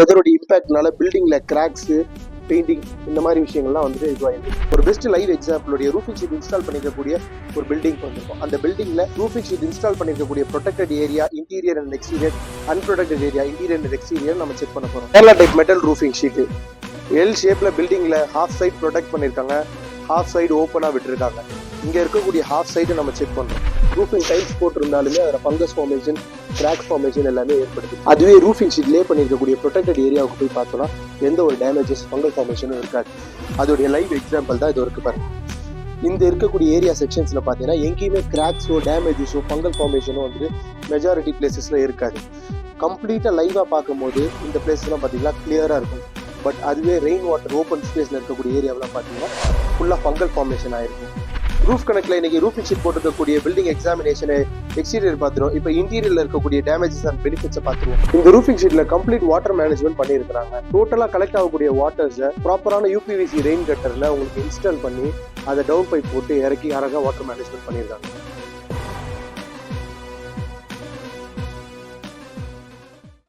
வெதரோட இம்பாக்ட்னால பில்டிங்ல cracks, painting இந்த மாதிரி விஷயங்கள்லாம் வந்துட்டு இதுவாயிருக்கு. ஒரு பெஸ்ட் லைவ் எக்ஸாம்பிளுடைய ரூஃபிங் ஷீட் இன்ஸ்டால் பண்ணிக்கக்கூடிய ஒரு பில்டிங் வந்திருக்கும். அந்த பில்டிங்ல ரூஃபிங் ஷீட் இன்ஸ்டால் பண்ணிருக்கக்கூடிய protected area, interior and exterior, unprotected area, interior and exterior நம்ம செக் பண்ண போறோம். Kerala type metal roofing sheet L ஷேப்ல பில்டிங்ல ஹாஃப் சைட் ப்ரொடெக்ட் பண்ணிருக்காங்க, ஹாஃப் சைடு ஓப்பனா விட்டுருக்காங்க. இங்க இருக்கக்கூடிய ஹாஃப் சைடு நம்ம செக் பண்றோம். ரூஃபிங் டைல்ஸ் போட்டிருந்தாலுமே அதில் ஃபங்கஸ் ஃபார்மேஷன், கிராக் ஃபார்மேஷன் எல்லாமே ஏற்படுது. அதுவே ரூஃபிங் ஷீட் லே பண்ணியிருக்கக்கூடிய ப்ரொடெக்டட் ஏரியாவுக்கு போய் பார்த்தோம்னா எந்த ஒரு டேமேஜஸ், ஃபங்கல் ஃபார்மேஷனும் இருக்காது. அதோடைய லைவ் எக்ஸாம்பிள் தான் இது இருக்கு பாருங்க. இந்த இருக்கக்கூடிய ஏரியா செக்ஷன்ஸ்ல பார்த்தீங்கன்னா எங்கேயுமே கிராக்ஸோ, டேமேஜஸோ, ஃபங்கல் ஃபார்மேஷனோ வந்து மெஜாரிட்டி பிளேசஸ்ல இருக்காது. கம்ப்ளீட்டாக லைவாக பார்க்கும்போது இந்த பிளேஸ்லாம் பார்த்தீங்கன்னா கிளியராக இருக்கும். பட் அதுவே ரெயின் வாட்டர் ஓப்பன் ஸ்பேஸில் இருக்கக்கூடிய ஏரியாவெலாம் பார்த்தீங்கன்னா ஃபுல்லாக ஃபங்கல் ஃபார்மேஷன் ஆயிருக்கும். ரூஃப் கணக்கில் இன்னைக்கு ரூஃபிங் ஷீட் போட்டிருக்கக்கூடிய பில்டிங் எக்ஸாமினேஷனை எக்ஸ்டீரியர் பார்த்துருவோம். இப்போ இன்டீரியர்ல இருக்கக்கூடிய டேமேஜஸ் அண்ட் பெனிஃபிட்ஸை பார்த்துருவோம். இந்த ரூஃபிங் ஷீட்ல கம்ப்ளீட் வாட்டர் மேனேஜ்மெண்ட் பண்ணியிருக்காங்க. டோட்டலா கலெக்ட் ஆகக்கூடிய வாட்டர்ஸை ப்ராப்பரான யூபிவிசி ரெயின் கட்டர்ல உங்களுக்கு இன்ஸ்டால் பண்ணி அதை டவுன் பைப் போட்டு இறக்கி அழகாக வாட்டர் மேனேஜ்மெண்ட் பண்ணியிருக்காங்க.